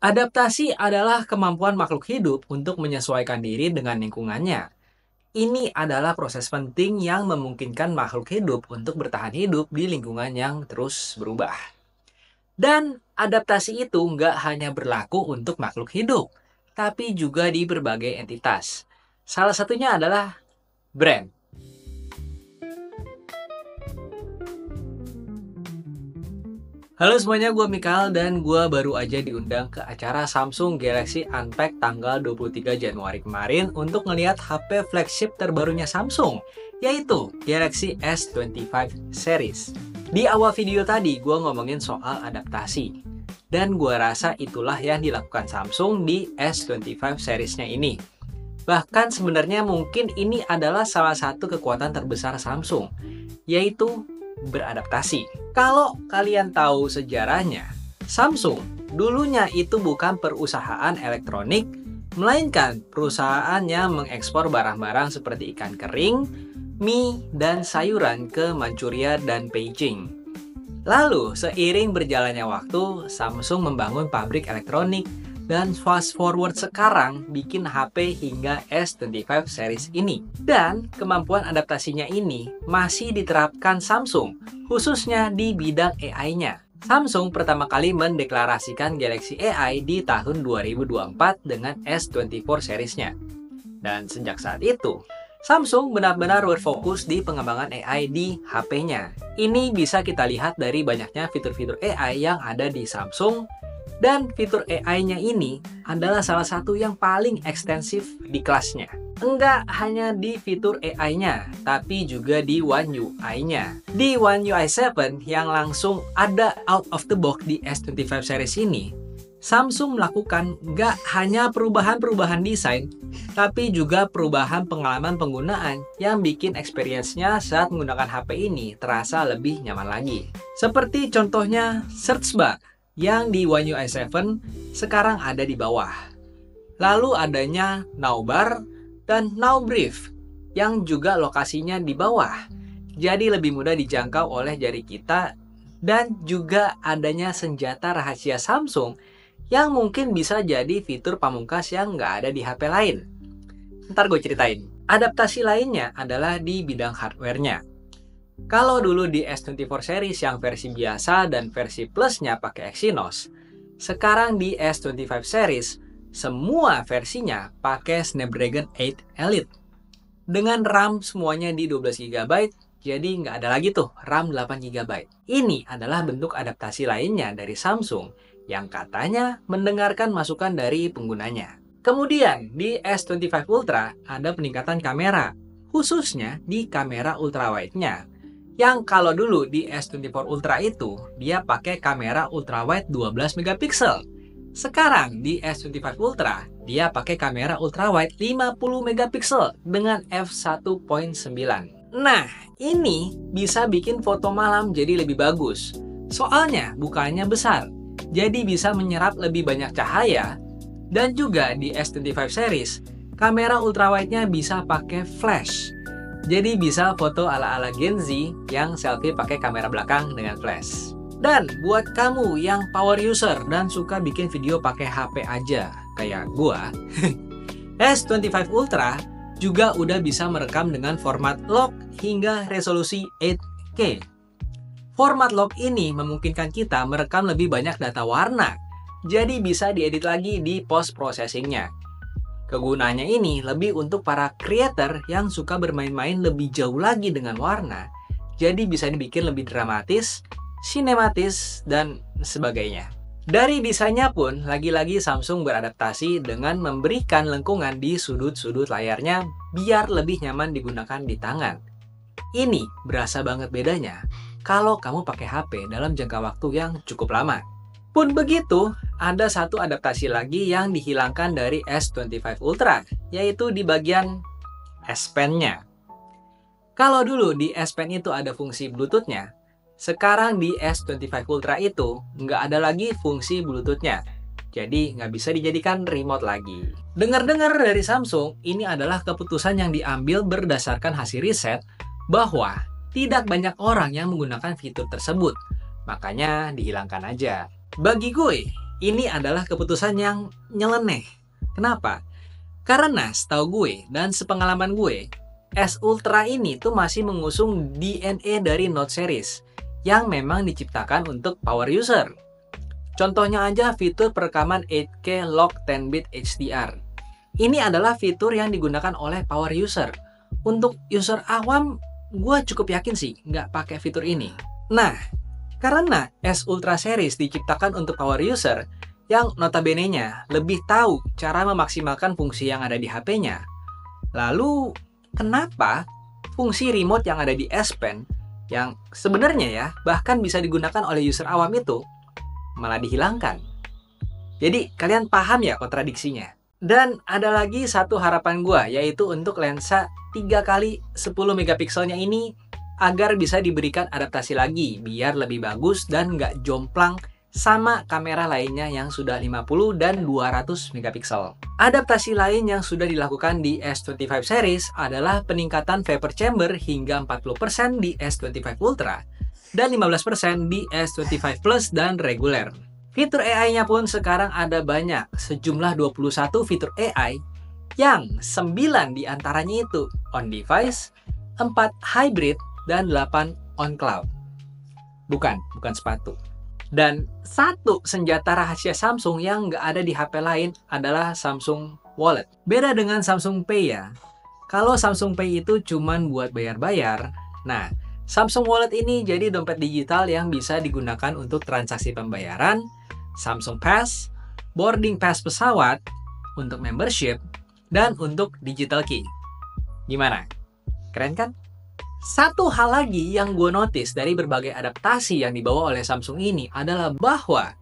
Adaptasi adalah kemampuan makhluk hidup untuk menyesuaikan diri dengan lingkungannya. Ini adalah proses penting yang memungkinkan makhluk hidup untuk bertahan hidup di lingkungan yang terus berubah. Dan adaptasi itu nggak hanya berlaku untuk makhluk hidup, tapi juga di berbagai entitas. Salah satunya adalah brand. Halo semuanya, gue Mikal dan gue baru aja diundang ke acara Samsung Galaxy Unpacked tanggal 23 Januari kemarin untuk ngelihat HP flagship terbarunya Samsung, yaitu Galaxy S25 series. Di awal video tadi gue ngomongin soal adaptasi, dan gue rasa itulah yang dilakukan Samsung di S25 seriesnya ini. Bahkan sebenarnya mungkin ini adalah salah satu kekuatan terbesar Samsung, yaitu beradaptasi. Kalau kalian tahu sejarahnya, Samsung dulunya itu bukan perusahaan elektronik, melainkan perusahaan yang mengekspor barang-barang seperti ikan kering, mie, dan sayuran ke Manchuria dan Beijing. Lalu, seiring berjalannya waktu, Samsung membangun pabrik elektronik dan fast forward sekarang bikin HP hingga S25 series ini. Dan kemampuan adaptasinya ini masih diterapkan Samsung, khususnya di bidang AI-nya. Samsung pertama kali mendeklarasikan Galaxy AI di tahun 2024 dengan S24 seriesnya. Dan sejak saat itu, Samsung benar-benar berfokus di pengembangan AI di HP-nya. Ini bisa kita lihat dari banyaknya fitur-fitur AI yang ada di Samsung. Dan fitur AI-nya ini adalah salah satu yang paling ekstensif di kelasnya. Enggak hanya di fitur AI-nya, tapi juga di One UI-nya. Di One UI 7 yang langsung ada out of the box di S25 series ini, Samsung melakukan nggak hanya perubahan-perubahan desain, tapi juga perubahan pengalaman penggunaan yang bikin experience-nya saat menggunakan HP ini terasa lebih nyaman lagi. Seperti contohnya search bar yang di One UI 7 sekarang ada di bawah. Lalu adanya Now Bar dan Now Brief yang juga lokasinya di bawah. Jadi lebih mudah dijangkau oleh jari kita, dan juga adanya senjata rahasia Samsung yang mungkin bisa jadi fitur pamungkas yang nggak ada di HP lain. Ntar gue ceritain. Adaptasi lainnya adalah di bidang hardware-nya. Kalau dulu di S24 series yang versi biasa dan versi plusnya pakai Exynos, sekarang di S25 series, semua versinya pakai Snapdragon 8 Elite. Dengan RAM semuanya di 12GB, jadi nggak ada lagi tuh RAM 8GB. Ini adalah bentuk adaptasi lainnya dari Samsung yang katanya mendengarkan masukan dari penggunanya. Kemudian di S25 Ultra ada peningkatan kamera, khususnya di kamera ultrawide-nya. Yang kalau dulu di S24 Ultra itu, dia pakai kamera ultrawide 12 megapiksel. Sekarang di S25 Ultra, dia pakai kamera ultrawide 50 megapiksel dengan f1.9. Nah, ini bisa bikin foto malam jadi lebih bagus. Soalnya bukanya besar, jadi bisa menyerap lebih banyak cahaya. Dan juga di S25 series, kamera ultrawide-nya bisa pakai flash. Jadi bisa foto ala-ala Gen Z yang selfie pakai kamera belakang dengan flash. Dan buat kamu yang power user dan suka bikin video pakai HP aja, kayak gua, S25 Ultra juga udah bisa merekam dengan format log hingga resolusi 8K. Format log ini memungkinkan kita merekam lebih banyak data warna, jadi bisa diedit lagi di post processing-nya. Kegunaannya ini lebih untuk para creator yang suka bermain-main lebih jauh lagi dengan warna. Jadi bisa dibikin lebih dramatis, sinematis, dan sebagainya. Dari desainnya pun, lagi-lagi Samsung beradaptasi dengan memberikan lengkungan di sudut-sudut layarnya biar lebih nyaman digunakan di tangan. Ini berasa banget bedanya kalau kamu pakai HP dalam jangka waktu yang cukup lama. Pun begitu, ada satu adaptasi lagi yang dihilangkan dari S25 Ultra, yaitu di bagian S Pen-nya. Kalau dulu di S Pen itu ada fungsi Bluetooth-nya, sekarang di S25 Ultra itu nggak ada lagi fungsi Bluetooth-nya. Jadi nggak bisa dijadikan remote lagi. Dengar-dengar dari Samsung, ini adalah keputusan yang diambil berdasarkan hasil riset bahwa tidak banyak orang yang menggunakan fitur tersebut. Makanya dihilangkan aja. Bagi gue, ini adalah keputusan yang nyeleneh. Kenapa? Karena setahu gue dan sepengalaman gue, S Ultra ini tuh masih mengusung DNA dari Note series yang memang diciptakan untuk power user. Contohnya aja fitur perekaman 8K Lock 10-bit HDR. Ini adalah fitur yang digunakan oleh power user. Untuk user awam, gue cukup yakin sih nggak pakai fitur ini. Nah, karena S Ultra series diciptakan untuk power user yang notabene-nya lebih tahu cara memaksimalkan fungsi yang ada di HP-nya. Lalu, kenapa fungsi remote yang ada di S Pen yang sebenarnya ya bahkan bisa digunakan oleh user awam itu malah dihilangkan? Jadi, kalian paham ya kontradiksinya? Dan ada lagi satu harapan gua, yaitu untuk lensa 3x10 megapikselnya ini agar bisa diberikan adaptasi lagi biar lebih bagus dan nggak jomplang sama kamera lainnya yang sudah 50 dan 200 megapiksel. Adaptasi lain yang sudah dilakukan di S25 series adalah peningkatan vapor chamber hingga 40% di S25 Ultra dan 15% di S25 Plus dan reguler. Fitur AI-nya pun sekarang ada banyak, sejumlah 21 fitur AI yang 9 diantaranya itu on-device, 4 hybrid, dan 8 on-cloud. Bukan sepatu. Dan satu senjata rahasia Samsung yang nggak ada di HP lain adalah Samsung Wallet. Beda dengan Samsung Pay ya. Kalau Samsung Pay itu cuman buat bayar-bayar, nah Samsung Wallet ini jadi dompet digital yang bisa digunakan untuk transaksi pembayaran, Samsung Pass, boarding pass pesawat, untuk membership, dan untuk digital key. Gimana? Keren kan? Satu hal lagi yang gue notice dari berbagai adaptasi yang dibawa oleh Samsung ini adalah bahwa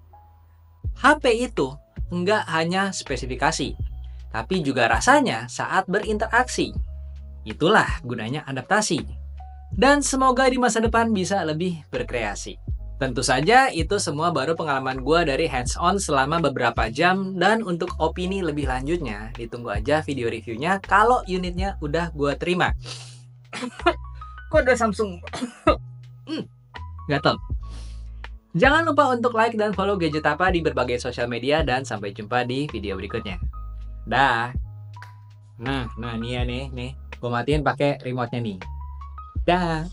HP itu nggak hanya spesifikasi, tapi juga rasanya saat berinteraksi. Itulah gunanya adaptasi. Dan semoga di masa depan bisa lebih berkreasi. Tentu saja itu semua baru pengalaman gue dari hands-on selama beberapa jam, dan untuk opini lebih lanjutnya ditunggu aja video reviewnya kalau unitnya udah gue terima. Kode Samsung gatel. Jangan lupa untuk like dan follow Gadget Apa di berbagai sosial media, dan sampai jumpa di video berikutnya. Dah. Nah nih ya nih. Gue matiin pakai remote-nya nih. Dah.